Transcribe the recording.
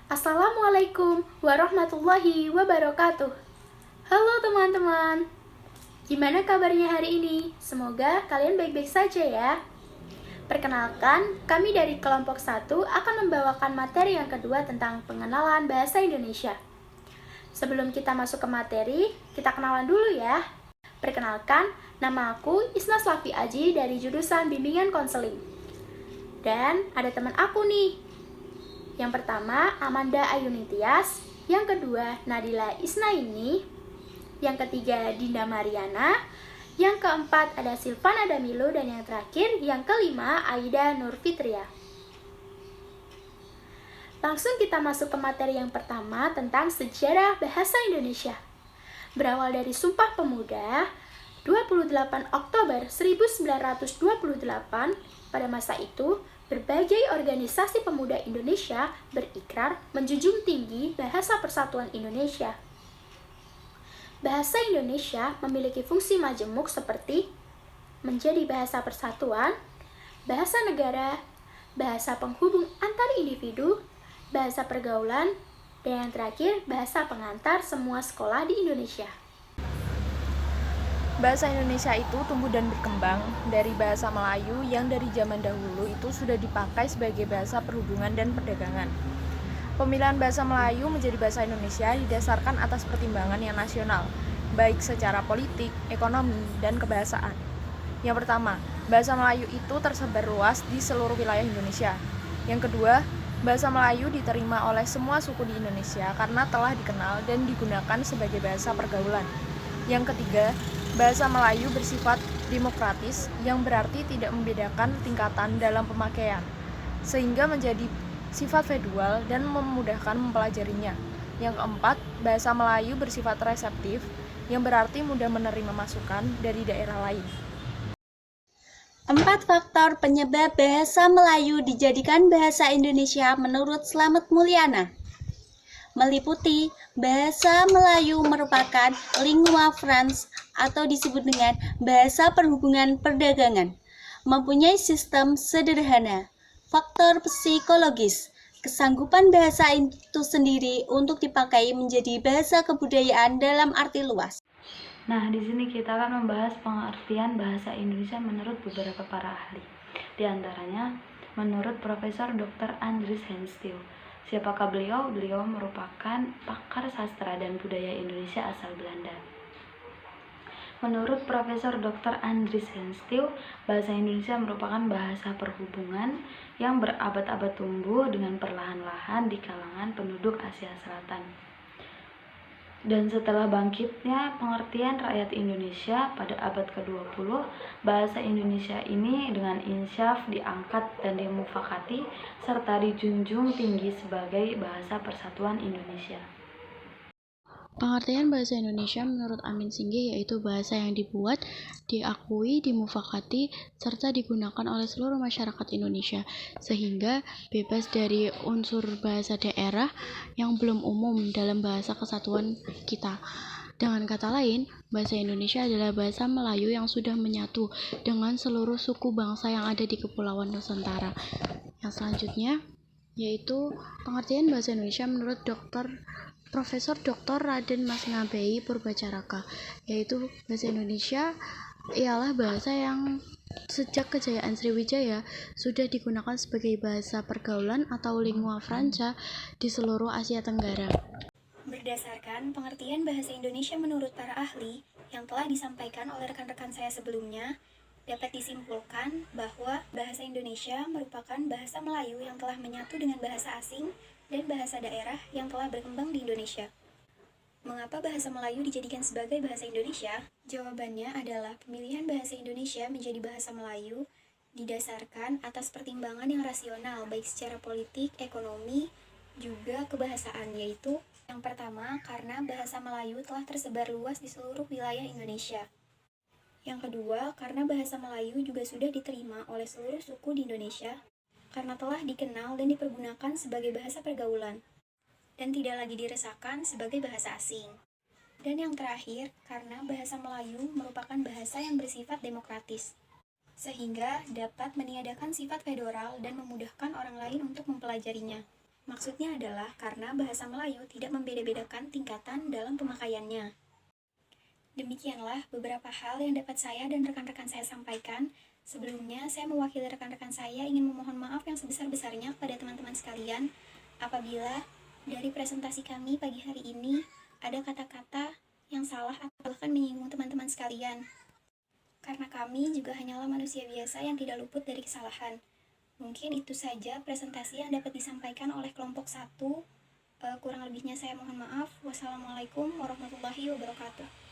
Assalamualaikum warahmatullahi wabarakatuh. Halo teman-teman, gimana kabarnya hari ini? Semoga kalian baik-baik saja ya. Perkenalkan, kami dari kelompok 1 akan membawakan materi yang kedua tentang pengenalan bahasa Indonesia. Sebelum kita masuk ke materi, kita kenalan dulu ya. Perkenalkan, nama aku Isna Slavi Aji dari jurusan Bimbingan Konseling. Dan ada teman aku nih. Yang pertama, Amanda Ayunitias. Yang kedua, Nadila Isnaini. Yang ketiga, Dinda Mariana. Yang keempat, ada Silvana Damilu. Dan yang terakhir, yang kelima, Aida Nurfitria. Langsung kita masuk ke materi yang pertama tentang sejarah bahasa Indonesia. Berawal dari Sumpah Pemuda, 28 Oktober 1928, pada masa itu, berbagai organisasi pemuda Indonesia berikrar menjunjung tinggi bahasa persatuan Indonesia. Bahasa Indonesia memiliki fungsi majemuk seperti menjadi bahasa persatuan, bahasa negara, bahasa penghubung antar individu, bahasa pergaulan, dan yang terakhir, bahasa pengantar semua sekolah di Indonesia. Bahasa Indonesia itu tumbuh dan berkembang dari bahasa Melayu yang dari zaman dahulu itu sudah dipakai sebagai bahasa perhubungan dan perdagangan. Pemilihan bahasa Melayu menjadi bahasa Indonesia didasarkan atas pertimbangan yang nasional, baik secara politik, ekonomi, dan kebahasaan. Yang pertama, bahasa Melayu itu tersebar luas di seluruh wilayah Indonesia. Yang kedua, bahasa Melayu diterima oleh semua suku di Indonesia karena telah dikenal dan digunakan sebagai bahasa pergaulan. Yang ketiga, bahasa Melayu bersifat demokratis yang berarti tidak membedakan tingkatan dalam pemakaian, sehingga menjadi sifat feudal dan memudahkan mempelajarinya. Yang keempat, bahasa Melayu bersifat reseptif yang berarti mudah menerima masukan dari daerah lain. 4 faktor penyebab bahasa Melayu dijadikan bahasa Indonesia menurut Slamet Mulyana. Meliputi bahasa Melayu merupakan lingua franca atau disebut dengan bahasa perhubungan perdagangan, mempunyai sistem sederhana. Faktor psikologis, kesanggupan bahasa itu sendiri untuk dipakai menjadi bahasa kebudayaan dalam arti luas. Nah, di sini kita akan membahas pengertian bahasa Indonesia menurut beberapa para ahli. Di antaranya, menurut Profesor Dr. Andries Henstil. Siapakah beliau? Beliau merupakan pakar sastra dan budaya Indonesia asal Belanda. Menurut Profesor Dr. Andries Henstil, bahasa Indonesia merupakan bahasa perhubungan yang berabad-abad tumbuh dengan perlahan-lahan di kalangan penduduk Asia Selatan. Dan setelah bangkitnya pengertian rakyat Indonesia pada abad ke-20, bahasa Indonesia ini dengan insyaf diangkat dan dimufakati serta dijunjung tinggi sebagai bahasa persatuan Indonesia. Pengertian bahasa Indonesia menurut Amin Singgih yaitu bahasa yang dibuat, diakui, dimufakati, serta digunakan oleh seluruh masyarakat Indonesia, sehingga bebas dari unsur bahasa daerah yang belum umum dalam bahasa kesatuan kita. Dengan kata lain, bahasa Indonesia adalah bahasa Melayu yang sudah menyatu dengan seluruh suku bangsa yang ada di Kepulauan Nusantara. Yang selanjutnya yaitu pengertian bahasa Indonesia menurut Profesor Dr. Raden Mas Ngabei Purbacaraka, yaitu bahasa Indonesia ialah bahasa yang sejak kejayaan Sriwijaya sudah digunakan sebagai bahasa pergaulan atau lingua franca di seluruh Asia Tenggara. Berdasarkan pengertian bahasa Indonesia menurut para ahli yang telah disampaikan oleh rekan-rekan saya sebelumnya, dapat disimpulkan bahwa bahasa Indonesia merupakan bahasa Melayu yang telah menyatu dengan bahasa asing dan bahasa daerah yang telah berkembang di Indonesia. Mengapa bahasa Melayu dijadikan sebagai bahasa Indonesia? Jawabannya adalah pemilihan bahasa Indonesia menjadi bahasa Melayu didasarkan atas pertimbangan yang rasional baik secara politik, ekonomi, juga kebahasaan, yaitu yang pertama karena bahasa Melayu telah tersebar luas di seluruh wilayah Indonesia. Yang kedua, karena bahasa Melayu juga sudah diterima oleh seluruh suku di Indonesia karena telah dikenal dan dipergunakan sebagai bahasa pergaulan dan tidak lagi dirasakan sebagai bahasa asing. Dan yang terakhir, karena bahasa Melayu merupakan bahasa yang bersifat demokratis, sehingga dapat meniadakan sifat federal dan memudahkan orang lain untuk mempelajarinya. Maksudnya adalah karena bahasa Melayu tidak membeda-bedakan tingkatan dalam pemakaiannya. Demikianlah beberapa hal yang dapat saya dan rekan-rekan saya sampaikan. Sebelumnya, saya mewakili rekan-rekan saya ingin memohon maaf yang sebesar-besarnya kepada teman-teman sekalian apabila dari presentasi kami pagi hari ini ada kata-kata yang salah atau bahkan menyinggung teman-teman sekalian. Karena kami juga hanyalah manusia biasa yang tidak luput dari kesalahan. Mungkin itu saja presentasi yang dapat disampaikan oleh kelompok 1. Kurang lebihnya saya mohon maaf. Wassalamualaikum warahmatullahi wabarakatuh.